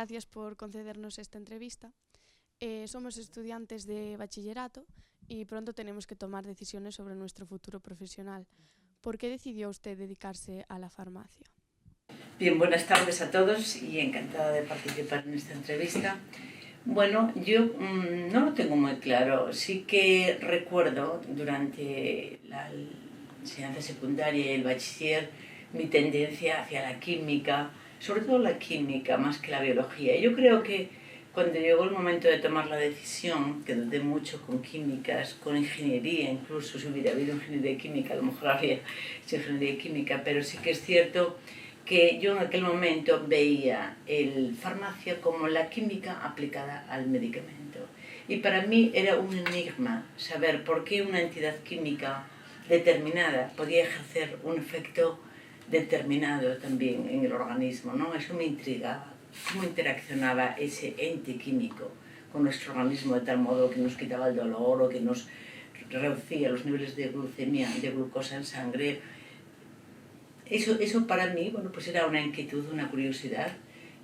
gracias por concedernos esta entrevista. Somos estudiantes de bachillerato y pronto tenemos que tomar decisiones sobre nuestro futuro profesional. ¿Por qué decidió usted dedicarse a la farmacia? Bien, buenas tardes a todos y encantada de participar en esta entrevista. Bueno, yo no lo tengo muy claro. Sí que recuerdo durante la enseñanza secundaria y el bachiller mi tendencia hacia la química, sobre todo la química más que la biología. Yo creo que cuando llegó el momento de tomar la decisión, que dudé mucho con químicas, con ingeniería, incluso si hubiera habido ingeniería química, a lo mejor habría hecho ingeniería química, pero sí que es cierto que yo en aquel momento veía el farmacia como la química aplicada al medicamento. Y para mí era un enigma saber por qué una entidad química determinada podía ejercer un efecto determinado también en el organismo, ¿no? Eso me intrigaba, cómo interaccionaba ese ente químico con nuestro organismo de tal modo que nos quitaba el dolor o que nos reducía los niveles de glucemia, de glucosa en sangre. Eso para mí, bueno, pues era una inquietud, una curiosidad,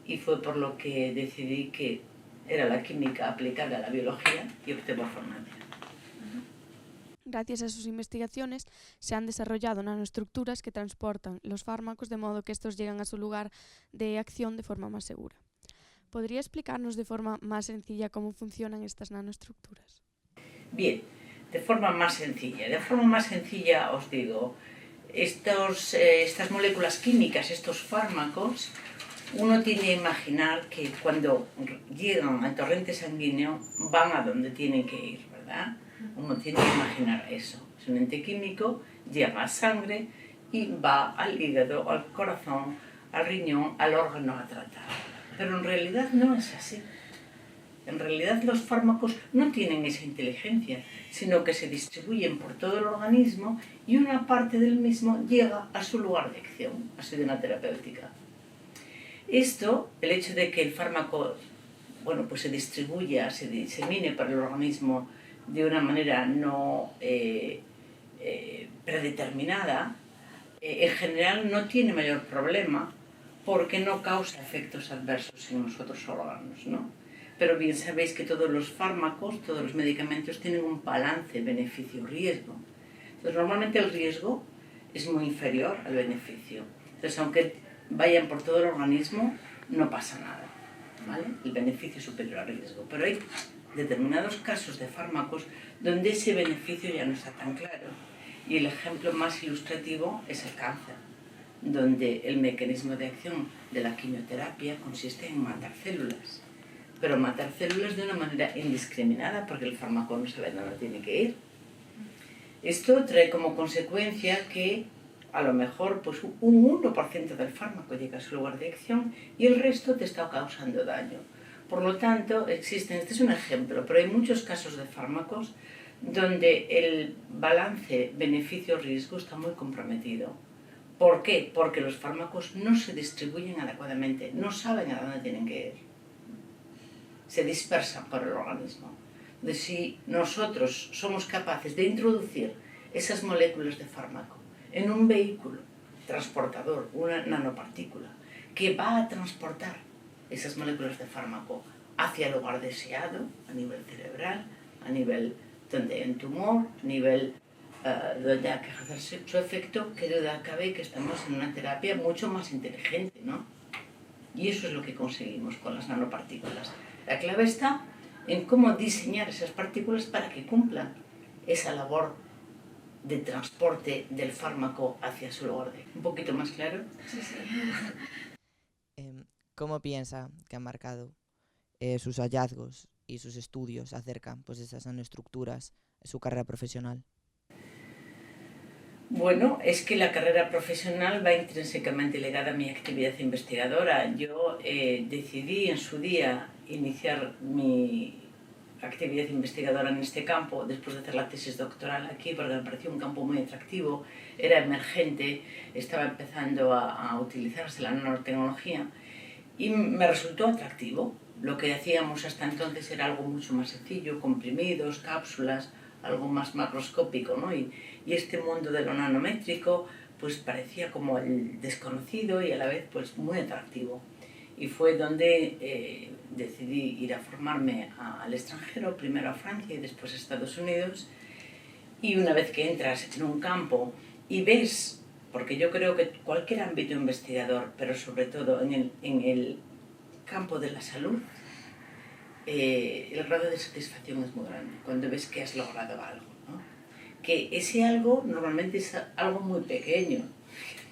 y fue por lo que decidí que era la química aplicada a la biología y opté por farmacia. Gracias a sus investigaciones se han desarrollado nanoestructuras que transportan los fármacos de modo que estos llegan a su lugar de acción de forma más segura. ¿Podría explicarnos de forma más sencilla cómo funcionan estas nanoestructuras? Bien, de forma más sencilla os digo, estas moléculas químicas, estos fármacos, uno tiene que imaginar que cuando llegan al torrente sanguíneo van a donde tienen que ir, ¿verdad? Uno tiene que imaginar eso. Es un ente químico, llega a sangre y va al hígado, al corazón, al riñón, al órgano a tratar. Pero en realidad no es así. En realidad los fármacos no tienen esa inteligencia, sino que se distribuyen por todo el organismo y una parte del mismo llega a su lugar de acción, a su zona terapéutica. Esto, el hecho de que el fármaco, bueno, pues se distribuya, se disemine por el organismo de una manera no predeterminada, en general no tiene mayor problema porque no causa efectos adversos en los otros órganos, ¿no? Pero bien sabéis que todos los fármacos, todos los medicamentos tienen un balance beneficio-riesgo. Entonces, normalmente el riesgo es muy inferior al beneficio. Entonces, aunque vayan por todo el organismo, no pasa nada, ¿vale? El beneficio es superior al riesgo. Pero hay determinados casos de fármacos donde ese beneficio ya no está tan claro. Y el ejemplo más ilustrativo es el cáncer, donde el mecanismo de acción de la quimioterapia consiste en matar células. Pero matar células de una manera indiscriminada, porque el fármaco no sabe dónde tiene que ir. Esto trae como consecuencia que a lo mejor pues, un 1% del fármaco llega a su lugar de acción y el resto te está causando daño. Por lo tanto, este es un ejemplo, pero hay muchos casos de fármacos donde el balance beneficio-riesgo está muy comprometido. ¿Por qué? Porque los fármacos no se distribuyen adecuadamente, no saben a dónde tienen que ir. Se dispersan por el organismo. Entonces, si nosotros somos capaces de introducir esas moléculas de fármaco en un vehículo transportador, una nanopartícula, que va a transportar esas moléculas de fármaco hacia el lugar deseado, a nivel cerebral, a nivel donde hay un tumor, a nivel donde hay que ejercer su efecto, que duda cabe que estamos en una terapia mucho más inteligente, ¿no? Y eso es lo que conseguimos con las nanopartículas. La clave está en cómo diseñar esas partículas para que cumplan esa labor de transporte del fármaco hacia su lugar de... ¿Un poquito más claro? Sí. ¿Cómo piensa que han marcado sus hallazgos y sus estudios acerca pues, de esas nanoestructuras en su carrera profesional? Bueno, es que la carrera profesional va intrínsecamente ligada a mi actividad investigadora. Yo decidí en su día iniciar mi actividad investigadora en este campo después de hacer la tesis doctoral aquí porque me pareció un campo muy atractivo, era emergente, estaba empezando a utilizarse la nanotecnología y me resultó atractivo. Lo que hacíamos hasta entonces era algo mucho más sencillo, comprimidos, cápsulas, algo más macroscópico, ¿no? Y este mundo de lo nanométrico pues parecía como el desconocido y a la vez pues muy atractivo. y fue donde decidí ir a formarme al extranjero, primero a Francia y después a Estados Unidos. Y una vez que entras en un campo y ves, porque yo creo que cualquier ámbito investigador, pero sobre todo en el campo de la salud, el grado de satisfacción es muy grande cuando ves que has logrado algo, ¿no? Que ese algo normalmente es algo muy pequeño,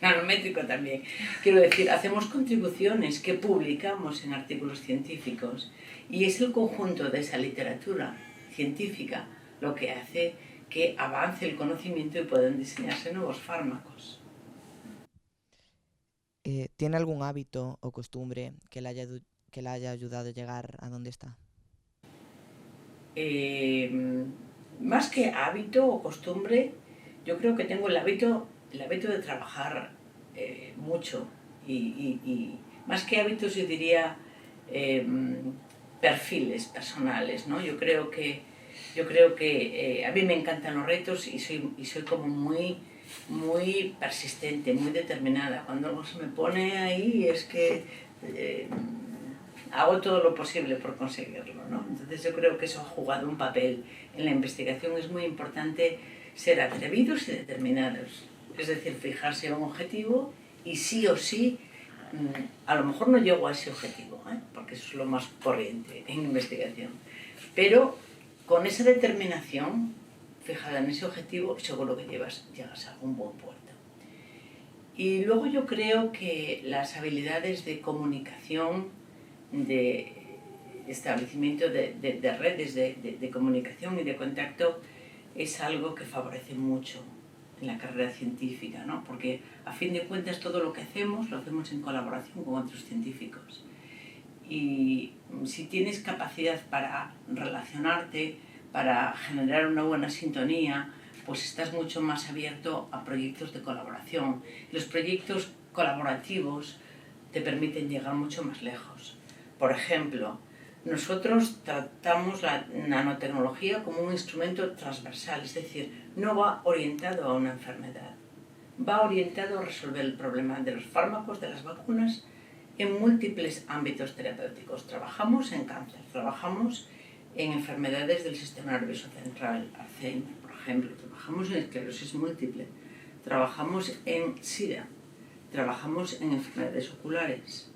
nanométrico también. Quiero decir, hacemos contribuciones que publicamos en artículos científicos y es el conjunto de esa literatura científica lo que hace que avance el conocimiento y puedan diseñarse nuevos fármacos. ¿Tiene algún hábito o costumbre que le haya ayudado a llegar a donde está? Más que hábito o costumbre, yo creo que tengo el hábito de trabajar mucho y más que hábitos yo diría perfiles personales, ¿no? Yo creo que a mí me encantan los retos y soy como muy persistente, muy determinada. Cuando algo se me pone ahí es que hago todo lo posible por conseguirlo, ¿no? Entonces yo creo que eso ha jugado un papel. En la investigación es muy importante ser atrevidos y determinados. Es decir, fijarse un objetivo y sí o sí, a lo mejor no llego a ese objetivo, porque eso es lo más corriente en investigación. Pero con esa determinación, fijada en ese objetivo, seguro que llegas a un buen puerto. Y luego yo creo que las habilidades de comunicación, de establecimiento de redes de comunicación y de contacto es algo que favorece mucho en la carrera científica, ¿no? Porque a fin de cuentas todo lo que hacemos lo hacemos en colaboración con otros científicos. Y si tienes capacidad para relacionarte, para generar una buena sintonía, pues estás mucho más abierto a proyectos de colaboración. Los proyectos colaborativos te permiten llegar mucho más lejos. Por ejemplo, nosotros tratamos la nanotecnología como un instrumento transversal, es decir, no va orientado a una enfermedad, va orientado a resolver el problema de los fármacos, de las vacunas, en múltiples ámbitos terapéuticos. Trabajamos en cáncer, trabajamos en enfermedades del sistema nervioso central, Alzheimer, por ejemplo, trabajamos en esclerosis múltiple, trabajamos en SIDA, trabajamos en enfermedades oculares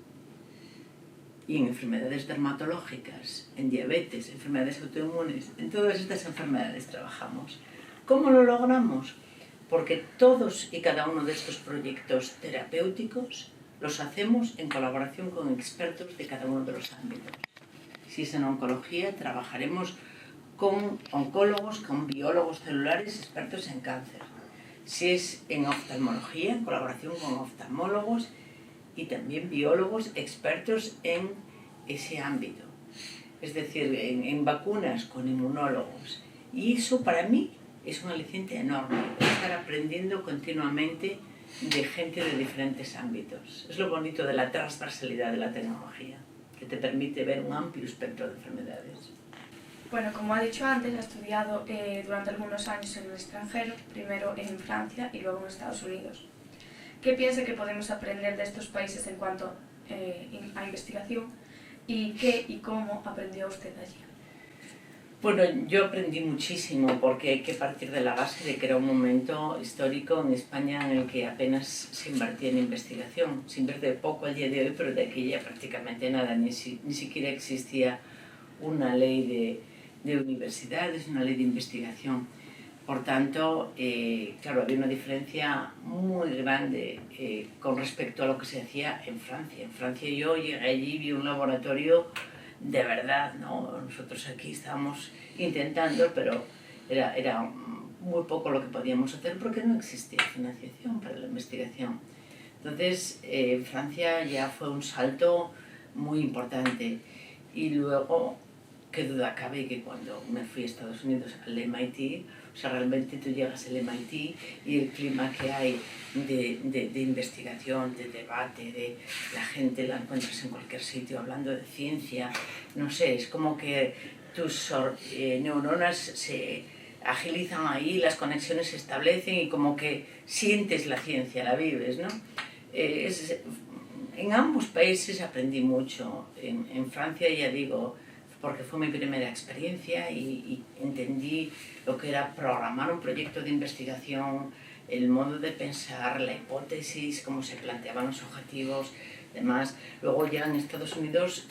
y en enfermedades dermatológicas, en diabetes, enfermedades autoinmunes, en todas estas enfermedades trabajamos. ¿Cómo lo logramos? Porque todos y cada uno de estos proyectos terapéuticos los hacemos en colaboración con expertos de cada uno de los ámbitos. Si es en oncología, trabajaremos con oncólogos, con biólogos celulares, expertos en cáncer. Si es en oftalmología, en colaboración con oftalmólogos y también biólogos expertos en ese ámbito. Es decir, en vacunas con inmunólogos. Y eso para mí es un aliciente enorme, estar aprendiendo continuamente de gente de diferentes ámbitos. Es lo bonito de la transversalidad de la tecnología, que te permite ver un amplio espectro de enfermedades. Bueno, como ha dicho antes, ha estudiado durante algunos años en el extranjero, primero en Francia y luego en Estados Unidos. ¿Qué piensa que podemos aprender de estos países en cuanto a investigación? ¿Y qué y cómo aprendió usted allí? Bueno, yo aprendí muchísimo porque hay que partir de la base de que era un momento histórico en España en el que apenas se invertía en investigación. Se invierte poco al día de hoy, pero de aquella prácticamente nada, ni siquiera existía una ley de universidades, una ley de investigación. Por tanto, claro, había una diferencia muy grande con respecto a lo que se hacía en Francia. En Francia yo llegué allí y vi un laboratorio de verdad, ¿no? Nosotros aquí estábamos intentando, pero era muy poco lo que podíamos hacer porque no existía financiación para la investigación. Entonces, Francia ya fue un salto muy importante. Y luego, qué duda cabe que cuando me fui a Estados Unidos al MIT, o sea, realmente tú llegas al MIT y el clima que hay de investigación, de debate, de la gente la encuentras en cualquier sitio hablando de ciencia, no sé, es como que tus neuronas se agilizan ahí, las conexiones se establecen y como que sientes la ciencia, la vives, ¿no? En ambos países aprendí mucho. En Francia, ya digo, porque fue mi primera experiencia y entendí lo que era programar un proyecto de investigación, el modo de pensar, la hipótesis, cómo se planteaban los objetivos, demás. Luego ya en Estados Unidos,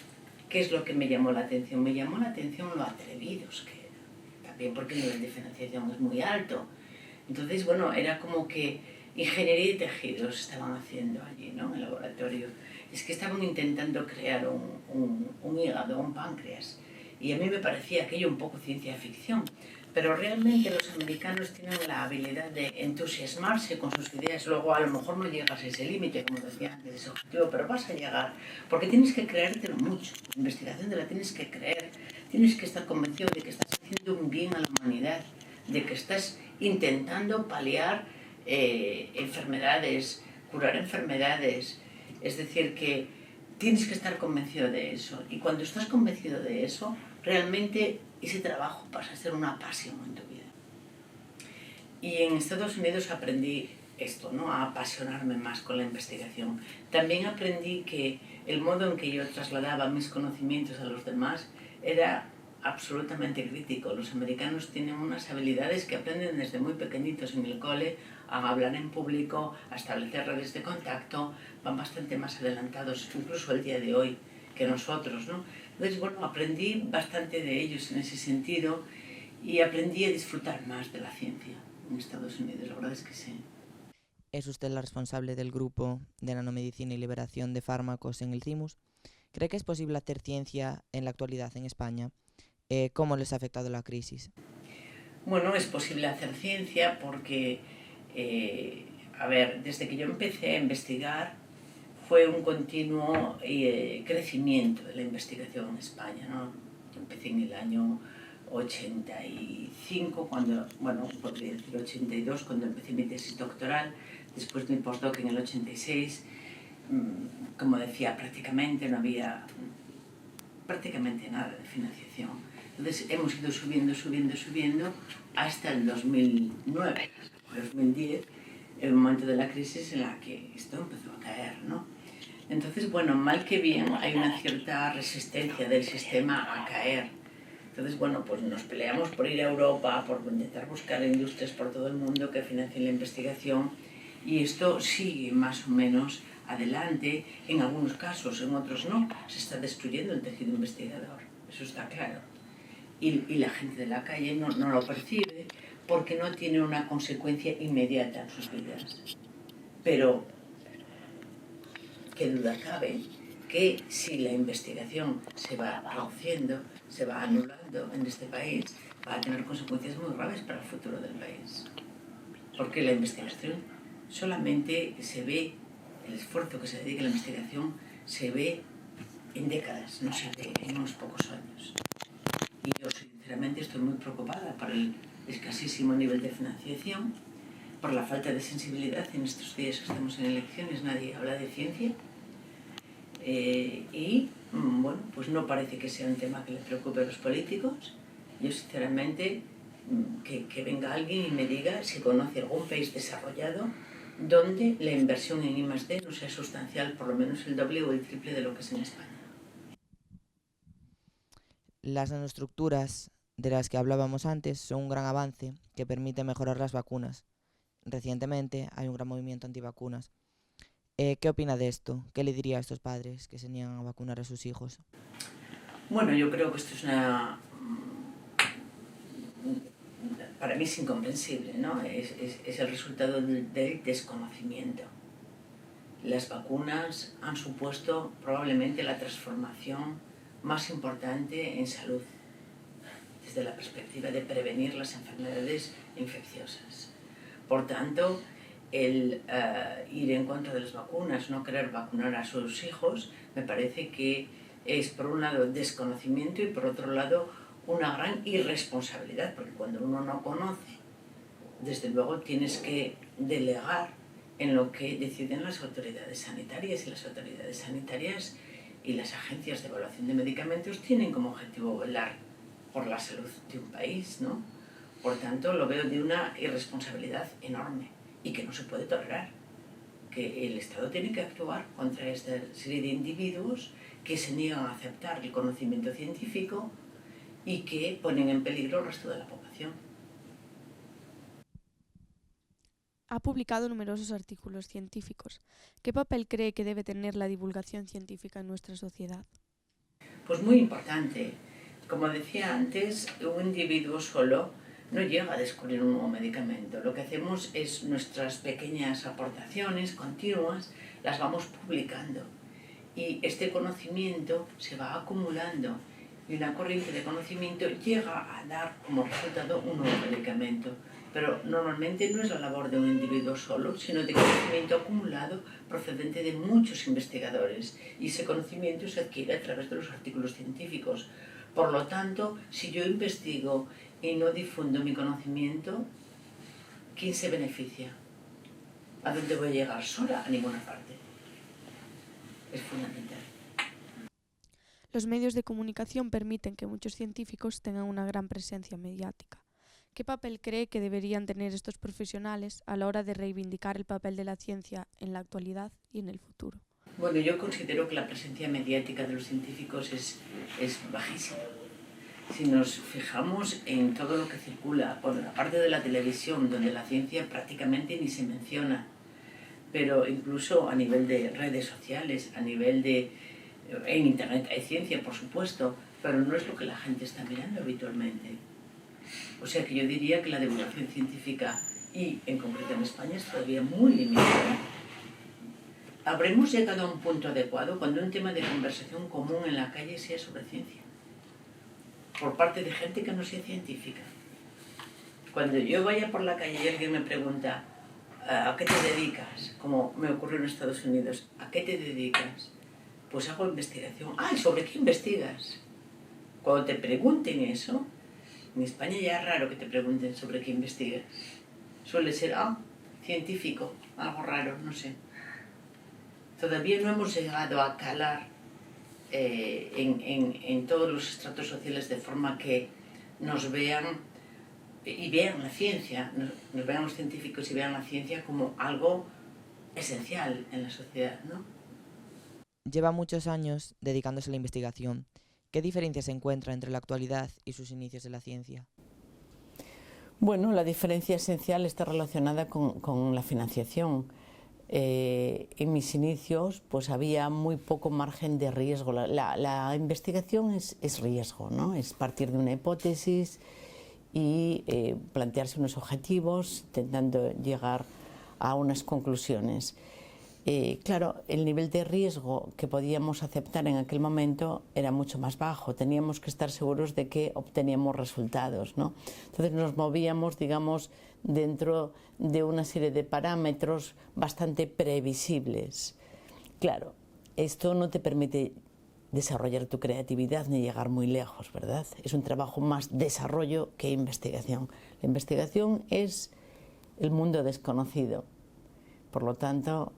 ¿qué es lo que me llamó la atención? Me llamó la atención lo atrevidos que eran, también porque el nivel de financiación es muy alto. Entonces, bueno, era como que ingeniería y tejidos estaban haciendo allí, ¿no? En el laboratorio. Es que estaban intentando crear un hígado, un páncreas. Y a mí me parecía aquello un poco ciencia ficción. Pero realmente los americanos tienen la habilidad de entusiasmarse con sus ideas. Luego a lo mejor no llegas a ese límite, como decía antes, ese objetivo, pero vas a llegar. Porque tienes que creértelo mucho. La investigación te la tienes que creer. Tienes que estar convencido de que estás haciendo un bien a la humanidad, de que estás intentando paliar enfermedades, curar enfermedades. Es decir, que tienes que estar convencido de eso. Y cuando estás convencido de eso, realmente ese trabajo pasa a ser una pasión en tu vida. Y en Estados Unidos aprendí esto, ¿no? A apasionarme más con la investigación. También aprendí que el modo en que yo trasladaba mis conocimientos a los demás era absolutamente crítico. Los americanos tienen unas habilidades que aprenden desde muy pequeñitos en el cole, a hablar en público, a establecer redes de contacto, van bastante más adelantados, incluso el día de hoy, que nosotros, ¿no? Entonces, bueno, aprendí bastante de ellos en ese sentido y aprendí a disfrutar más de la ciencia en Estados Unidos, la verdad es que sí. Es usted la responsable del grupo de nanomedicina y liberación de fármacos en el CIMUS. ¿Cree que es posible hacer ciencia en la actualidad en España? ¿Cómo les ha afectado la crisis? Bueno, es posible hacer ciencia porque, a ver, desde que yo empecé a investigar fue un continuo crecimiento de la investigación en España, ¿no? Empecé en el año 85, cuando, bueno, podría decir 82, cuando empecé mi tesis doctoral, después de mi postdoc en el 86, como decía, prácticamente no había prácticamente nada de financiación. Entonces hemos ido subiendo hasta el 2009, 2010, el momento de la crisis en la que esto empezó a caer, ¿no? Entonces, bueno, mal que bien hay una cierta resistencia del sistema a caer. Entonces, bueno, pues nos peleamos por ir a Europa, por intentar buscar industrias por todo el mundo que financien la investigación, y esto sigue más o menos adelante, en algunos casos, en otros no. Se está destruyendo el tejido investigador, eso está claro. Y la gente de la calle no lo percibe porque no tiene una consecuencia inmediata en sus vidas. Pero qué duda cabe que si la investigación se va reduciendo, se va anulando en este país, va a tener consecuencias muy graves para el futuro del país. Porque la investigación solamente se ve, el esfuerzo que se dedica a la investigación se ve en décadas, no se ve en unos pocos años. Y yo sinceramente estoy muy preocupada por el escasísimo nivel de financiación, por la falta de sensibilidad. En estos días que estamos en elecciones nadie habla de ciencia, y bueno, pues no parece que sea un tema que les preocupe a los políticos. Yo sinceramente, que venga alguien y me diga si conoce algún país desarrollado donde la inversión en I+D no sea sustancial, por lo menos el doble o el triple de lo que es en España. Las nanoestructuras de las que hablábamos antes son un gran avance que permite mejorar las vacunas. Recientemente hay un gran movimiento antivacunas. ¿Qué opina de esto? ¿Qué le diría a estos padres que se niegan a vacunar a sus hijos? Bueno, yo creo que esto es para mí es incomprensible, ¿no? Es el resultado del desconocimiento. Las vacunas han supuesto probablemente la transformación más importante en salud, desde la perspectiva de prevenir las enfermedades infecciosas. Por tanto, el ir en contra de las vacunas, no querer vacunar a sus hijos, me parece que es, por un lado, desconocimiento y, por otro lado, una gran irresponsabilidad, porque cuando uno no conoce, desde luego tienes que delegar en lo que deciden las autoridades sanitarias, y las autoridades sanitarias y las agencias de evaluación de medicamentos tienen como objetivo velar por la salud de un país, ¿no? Por tanto, lo veo de una irresponsabilidad enorme y que no se puede tolerar. que el Estado tiene que actuar contra esta serie de individuos que se niegan a aceptar el conocimiento científico y que ponen en peligro el resto de la población. Ha publicado numerosos artículos científicos. ¿Qué papel cree que debe tener la divulgación científica en nuestra sociedad? Pues muy importante. Como decía antes, un individuo solo no llega a descubrir un nuevo medicamento. Lo que hacemos es nuestras pequeñas aportaciones continuas, las vamos publicando. Y este conocimiento se va acumulando y una corriente de conocimiento llega a dar como resultado un nuevo medicamento. Pero normalmente no es la labor de un individuo solo, sino de conocimiento acumulado procedente de muchos investigadores. Y ese conocimiento se adquiere a través de los artículos científicos. Por lo tanto, si yo investigo y no difundo mi conocimiento, ¿quién se beneficia? ¿A dónde voy a llegar? Sola, a ninguna parte. Es fundamental. Los medios de comunicación permiten que muchos científicos tengan una gran presencia mediática. ¿Qué papel cree que deberían tener estos profesionales a la hora de reivindicar el papel de la ciencia en la actualidad y en el futuro? Bueno, yo considero que la presencia mediática de los científicos es bajísima. Si nos fijamos en todo lo que circula, por la parte de la televisión, donde la ciencia prácticamente ni se menciona, pero incluso a nivel de redes sociales, a nivel de... En Internet hay ciencia, por supuesto, pero no es lo que la gente está mirando habitualmente. O sea que yo diría que la divulgación científica, y en concreto en España, es todavía muy limitada. ¿Habremos llegado a un punto adecuado cuando un tema de conversación común en la calle sea sobre ciencia? Por parte de gente que no sea científica. Cuando yo vaya por la calle y alguien me pregunta ¿a qué te dedicas? Como me ocurrió en Estados Unidos, ¿a qué te dedicas? Pues hago investigación. ¿Y sobre qué investigas? Cuando te pregunten eso, en España ya es raro que te pregunten sobre qué investigas. Suele ser, científico, algo raro, no sé. Todavía no hemos llegado a calar en todos los estratos sociales de forma que nos vean y vean la ciencia, nos vean los científicos y vean la ciencia como algo esencial en la sociedad, ¿no? Lleva muchos años dedicándose a la investigación. ¿Qué diferencia se encuentra entre la actualidad y sus inicios de la ciencia? Bueno, la diferencia esencial está relacionada con la financiación. En mis inicios pues había muy poco margen de riesgo. La investigación es riesgo, ¿no? Es partir de una hipótesis y plantearse unos objetivos intentando llegar a unas conclusiones. Claro, el nivel de riesgo que podíamos aceptar en aquel momento era mucho más bajo. Teníamos que estar seguros de que obteníamos resultados, ¿no? Entonces nos movíamos, digamos, dentro de una serie de parámetros bastante previsibles. Claro, esto no te permite desarrollar tu creatividad ni llegar muy lejos, ¿verdad? Es un trabajo más desarrollo que investigación. La investigación es el mundo desconocido. Por lo tanto,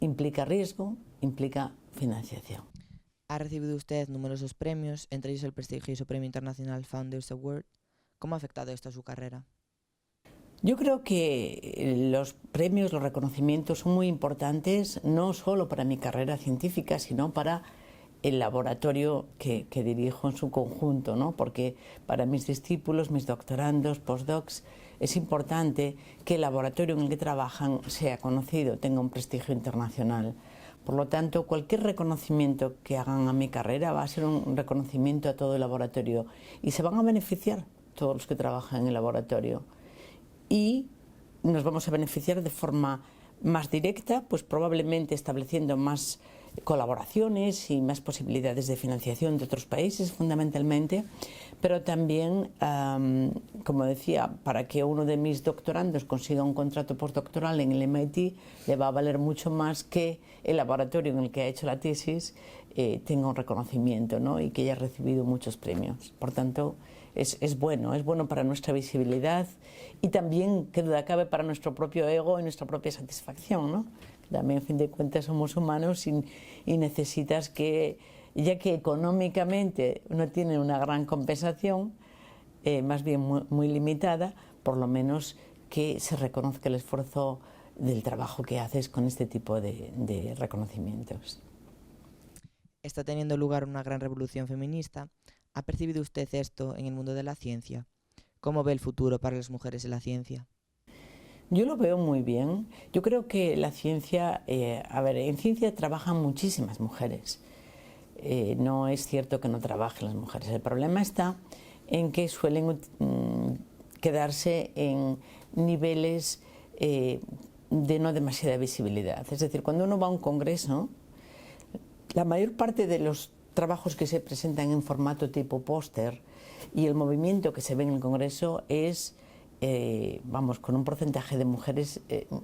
implica riesgo, implica financiación. Ha recibido usted numerosos premios, entre ellos el prestigioso Premio Internacional Founders Award. ¿Cómo ha afectado esto a su carrera? Yo creo que los premios, los reconocimientos son muy importantes, no solo para mi carrera científica, sino para el laboratorio que dirijo en su conjunto, ¿no? Porque para mis discípulos, mis doctorandos, postdocs, es importante que el laboratorio en el que trabajan sea conocido, tenga un prestigio internacional. Por lo tanto, cualquier reconocimiento que hagan a mi carrera va a ser un reconocimiento a todo el laboratorio y se van a beneficiar todos los que trabajan en el laboratorio. Y nos vamos a beneficiar de forma más directa, pues probablemente estableciendo más colaboraciones y más posibilidades de financiación de otros países fundamentalmente, pero también, como decía, para que uno de mis doctorandos consiga un contrato postdoctoral en el MIT le va a valer mucho más que el laboratorio en el que ha hecho la tesis tenga un reconocimiento, ¿no? Y que haya recibido muchos premios. Por tanto, es bueno para nuestra visibilidad y también, que duda cabe, para nuestro propio ego y nuestra propia satisfacción, ¿no? También, a fin de cuentas, somos humanos y necesitas que, ya que económicamente no tiene una gran compensación, más bien muy limitada, por lo menos que se reconozca el esfuerzo del trabajo que haces con este tipo de reconocimientos. Está teniendo lugar una gran revolución feminista. ¿Ha percibido usted esto en el mundo de la ciencia? ¿Cómo ve el futuro para las mujeres en la ciencia? Yo lo veo muy bien. Yo creo que la ciencia, en ciencia trabajan muchísimas mujeres. No es cierto que no trabajen las mujeres. El problema está en que suelen quedarse en niveles de no demasiada visibilidad. Es decir, cuando uno va a un congreso, la mayor parte de los trabajos que se presentan en formato tipo póster y el movimiento que se ve en el congreso es, con un porcentaje de mujeres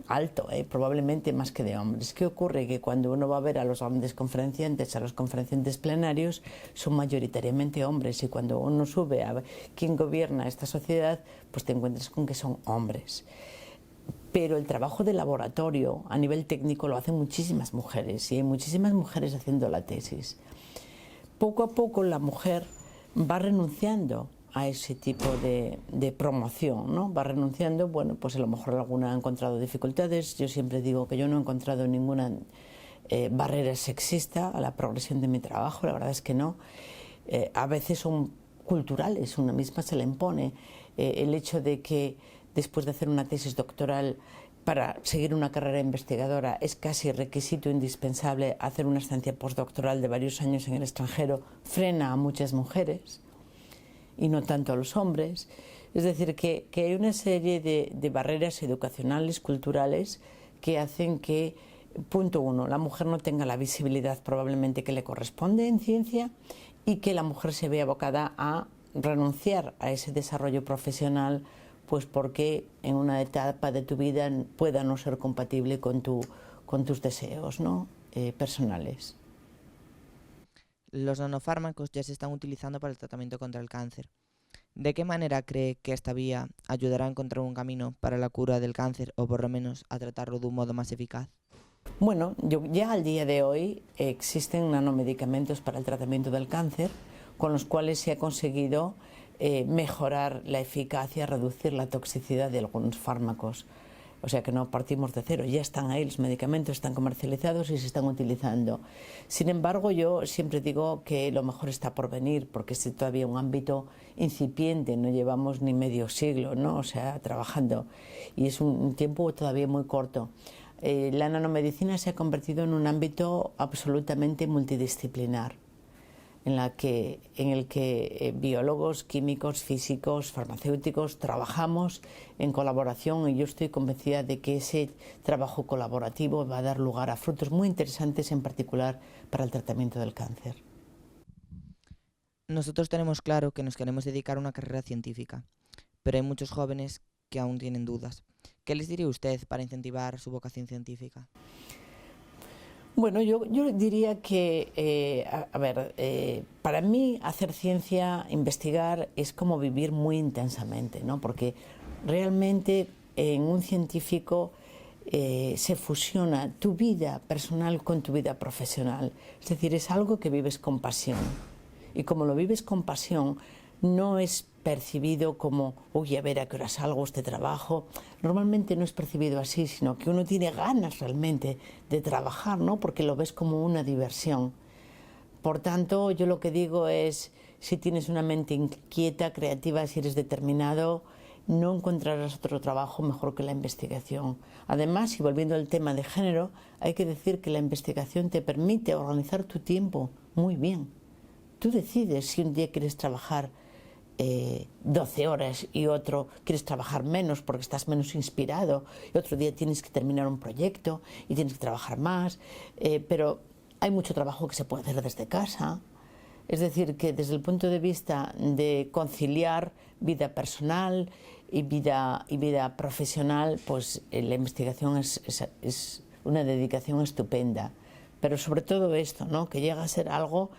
alto, probablemente más que de hombres. ¿Qué ocurre? Que cuando uno va a ver a los grandes conferenciantes, a los conferenciantes plenarios, son mayoritariamente hombres, y cuando uno sube a ver quién gobierna esta sociedad, pues te encuentras con que son hombres. Pero el trabajo de laboratorio a nivel técnico lo hacen muchísimas mujeres, y hay muchísimas mujeres haciendo la tesis. Poco a poco la mujer va renunciando a ese tipo de promoción, ¿no? Va renunciando, bueno, pues a lo mejor alguna ha encontrado dificultades. Yo siempre digo que yo no he encontrado ninguna barrera sexista a la progresión de mi trabajo, la verdad es que no. A veces son culturales, una misma se le impone. El hecho de que después de hacer una tesis doctoral, para seguir una carrera investigadora es casi requisito indispensable hacer una estancia postdoctoral de varios años en el extranjero, frena a muchas mujeres y no tanto a los hombres. Es decir, que hay una serie de barreras educacionales, culturales, que hacen que, punto uno, la mujer no tenga la visibilidad probablemente que le corresponde en ciencia, y que la mujer se vea abocada a renunciar a ese desarrollo profesional, pues porque en una etapa de tu vida pueda no ser compatible con tus deseos, ¿no? Personales. Los nanofármacos ya se están utilizando para el tratamiento contra el cáncer. ¿De qué manera cree que esta vía ayudará a encontrar un camino para la cura del cáncer, o por lo menos a tratarlo de un modo más eficaz? Bueno, ya al día de hoy existen nanomedicamentos para el tratamiento del cáncer, con los cuales se ha conseguido mejorar la eficacia, reducir la toxicidad de algunos fármacos. O sea que no partimos de cero, ya están ahí los medicamentos, están comercializados y se están utilizando. Sin embargo, yo siempre digo que lo mejor está por venir, porque es todavía un ámbito incipiente, no llevamos ni medio siglo, ¿no? O sea, trabajando, y es un tiempo todavía muy corto. La nanomedicina se ha convertido en un ámbito absolutamente multidisciplinar, en el que biólogos, químicos, físicos, farmacéuticos trabajamos en colaboración, y yo estoy convencida de que ese trabajo colaborativo va a dar lugar a frutos muy interesantes, en particular para el tratamiento del cáncer. Nosotros tenemos claro que nos queremos dedicar a una carrera científica, pero hay muchos jóvenes que aún tienen dudas. ¿Qué les diría usted para incentivar su vocación científica? Bueno, yo diría que, para mí hacer ciencia, investigar, es como vivir muy intensamente, ¿no? Porque realmente en un científico se fusiona tu vida personal con tu vida profesional. Es decir, es algo que vives con pasión. Y como lo vives con pasión, no es percibido como, uy, a ver a qué hora salgo este trabajo. Normalmente no es percibido así, sino que uno tiene ganas realmente de trabajar, ¿no? Porque lo ves como una diversión. Por tanto, yo lo que digo es, si tienes una mente inquieta, creativa, si eres determinado, no encontrarás otro trabajo mejor que la investigación. Además, y volviendo al tema de género, hay que decir que la investigación te permite organizar tu tiempo muy bien. Tú decides si un día quieres trabajar 12 horas y otro quieres trabajar menos porque estás menos inspirado, y otro día tienes que terminar un proyecto y tienes que trabajar más, pero hay mucho trabajo que se puede hacer desde casa. Es decir, que desde el punto de vista de conciliar vida personal y vida profesional, pues la investigación es una dedicación estupenda. Pero sobre todo esto, ¿no? Que llega a ser algo,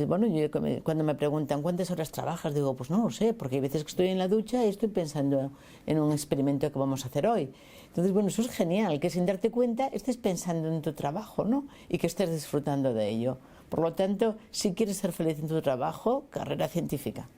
bueno, yo cuando me preguntan ¿cuántas horas trabajas? Digo, pues no lo sé, porque hay veces que estoy en la ducha y estoy pensando en un experimento que vamos a hacer hoy. Entonces, bueno, eso es genial, que sin darte cuenta estés pensando en tu trabajo, ¿no? Y que estés disfrutando de ello. Por lo tanto, si quieres ser feliz en tu trabajo, carrera científica.